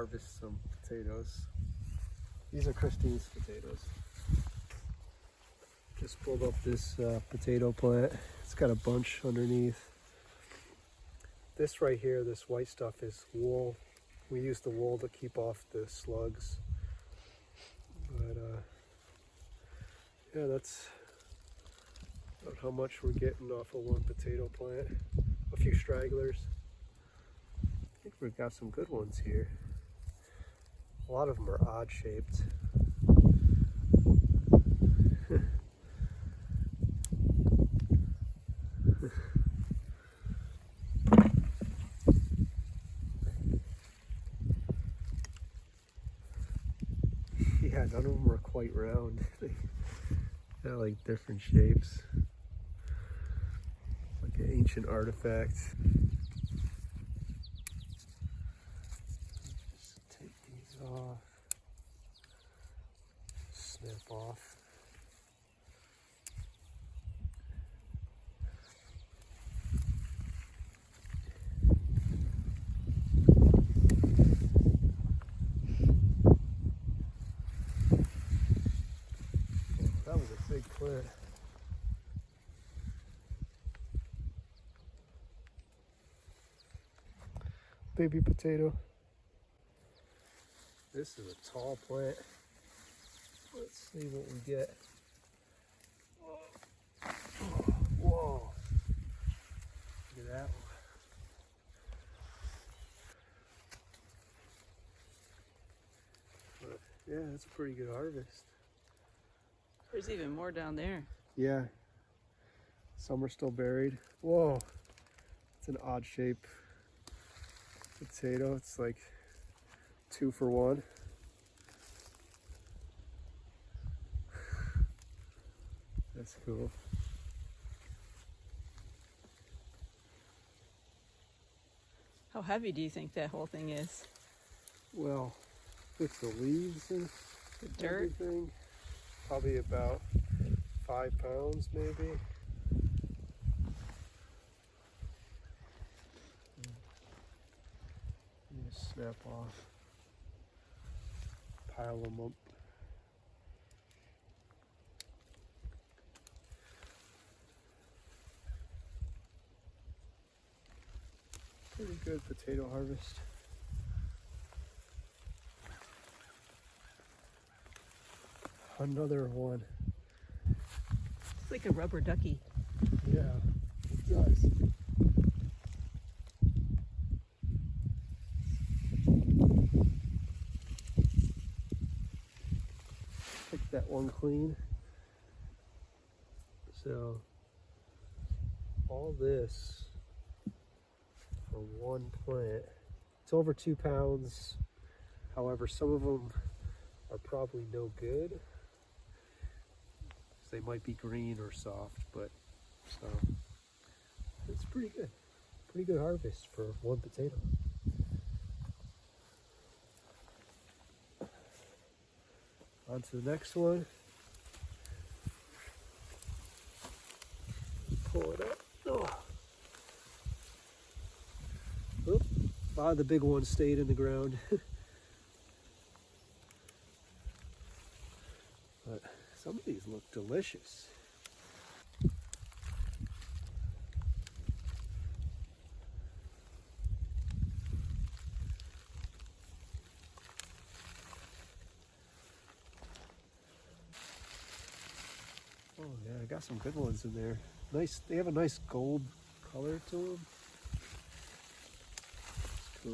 harvest some potatoes. These are Christine's potatoes. Just pulled up this potato plant. It's got a bunch underneath. This right here, this white stuff is wool. We use the wool to keep off the slugs. But yeah, that's about how much we're getting off of one potato plant. A few stragglers. I think we've got some good ones here. A lot of them are odd shaped. Yeah, none of them are quite round. They're like different shapes. Like an ancient artifact. Just take these off. Snip off. That was a big plant. Baby potato. This is a tall plant. Let's see what we get. Whoa. Look at that one. But yeah, that's a pretty good harvest. There's even more down there. Yeah. Some are still buried. Whoa. It's an odd shape potato. It's like 2 for 1. That's cool. How heavy do you think that whole thing is? Well, with the leaves and The dirt? everything, probably about 5 pounds maybe. You just snap off, pile them up. Pretty good potato harvest. Another one. It's like a rubber ducky. Yeah, it does. Pick that one clean. So, all this for one plant. It's over 2 pounds. However, some of them are probably no good. They might be green or soft, but so it's pretty good. Pretty good harvest for one potato. On to the next one. Pull it up. Oh. Oop. A lot of the big ones stayed in the ground. But some of these look delicious. Oh yeah, I got some good ones in there. Nice, they have a nice gold color to them. It's cool.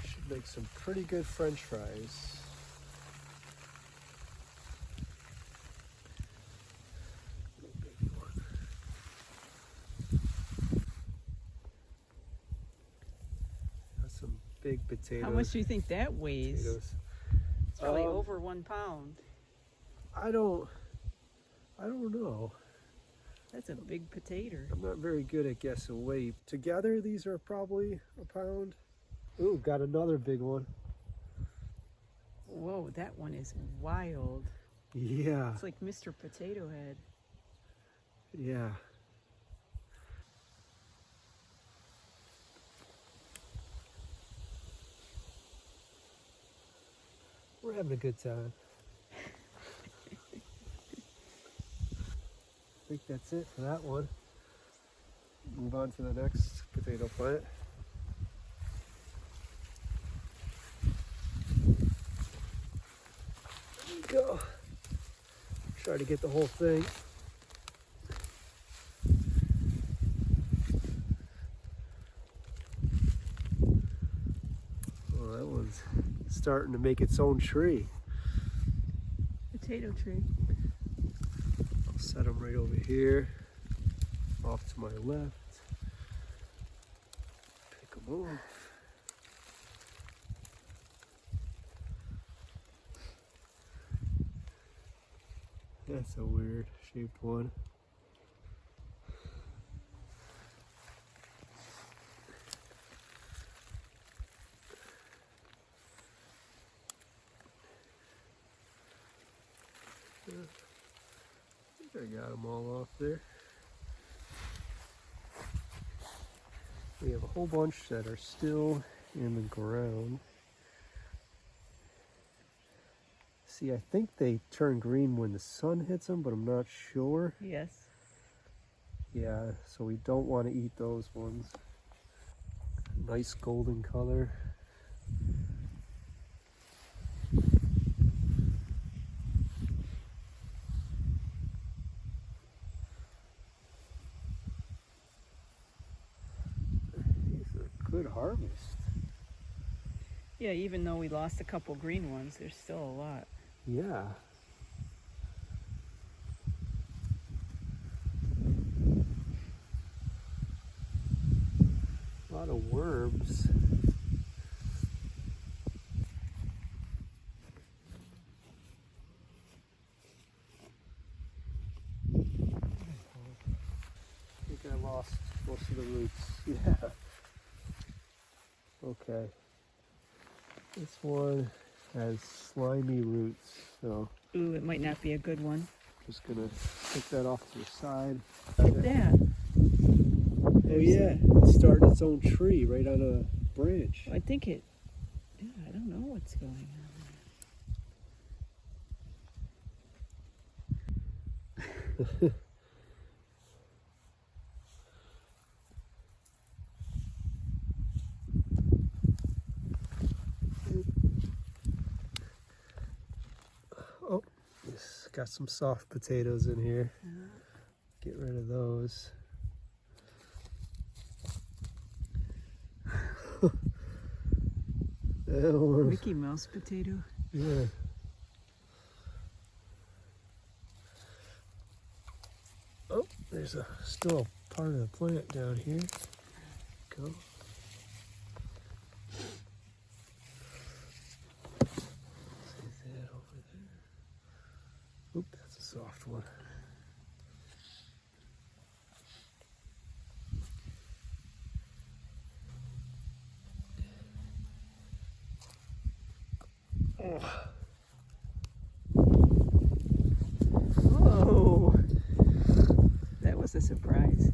Should make some pretty good French fries. Big potatoes. How much do you think that weighs? Potatoes. It's probably over 1 pound. I don't know. That's a big potato. I'm not very good at guessing weight. Together, these are probably a pound. Ooh, got another big one. Whoa, that one is wild. Yeah, It's like Mr. Potato Head. yeah. We're having a good time. I think that's it for that one. Move on to the next potato plant. There we go. Try to get the whole thing. Well, that one's starting to make its own tree. Potato tree. I'll set them right over here, off to my left. Pick them off. That's a weird shaped one. I think I got them all off there. We have a whole bunch that are still in the ground. See, I think they turn green when the sun hits them, but I'm not sure. Yes. Yeah, so we don't want to eat those ones. Nice golden color. These are a good harvest. Yeah, even though we lost a couple green ones, there's still a lot. Yeah. A lot of worms. I think I lost most of the roots. Yeah. Okay. This one has slimy roots, so Ooh, it might not be a good one. just gonna take that off to the side. Look at that. Oh yeah, it started its own tree right on a branch. I think it, yeah, I don't know what's going on. Oh, it's got some soft potatoes in here. Get rid of those. That one, Mickey Mouse potato. yeah. Oh, there's still a part of the plant down here. Go. See that over there? Oop, that's a soft one. Oh. Whoa. That was a surprise.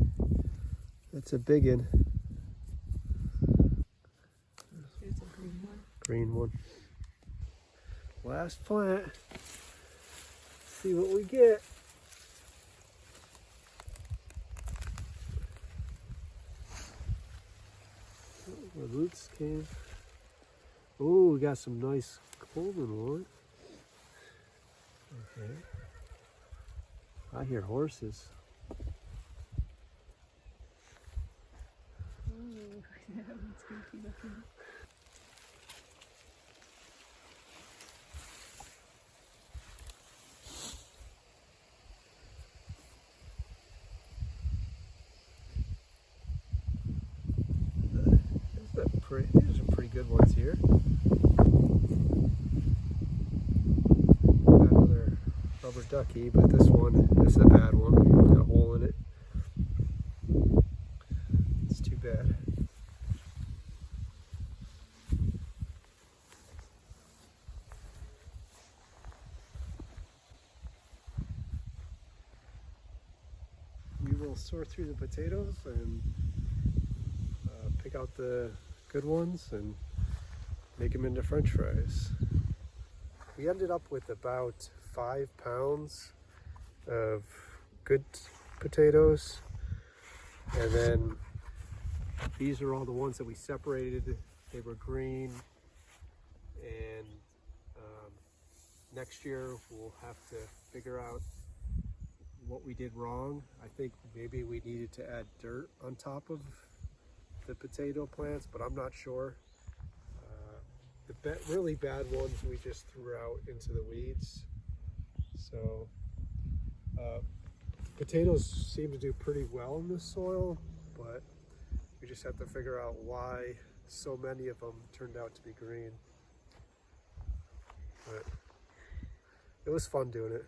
That's a big one. There's a green one. Green one. Last plant. See what we get. Oh, where roots came. Oh, we got some nice golden one. Okay. I hear horses. Ooh, that one's goofy looking. These are pretty good ones here. Got another rubber ducky, but this is a bad one. Got a hole in it. It's too bad. sort through the potatoes and pick out the good ones and make them into French fries. We ended up with about 5 pounds of good potatoes, and then these are all the ones that we separated. They were green, and next year we'll have to figure out what we did wrong. I think maybe we needed to add dirt on top of the potato plants, but I'm not sure. The really bad ones we just threw out into the weeds. So potatoes seem to do pretty well in this soil, but we just have to figure out why so many of them turned out to be green. But it was fun doing it.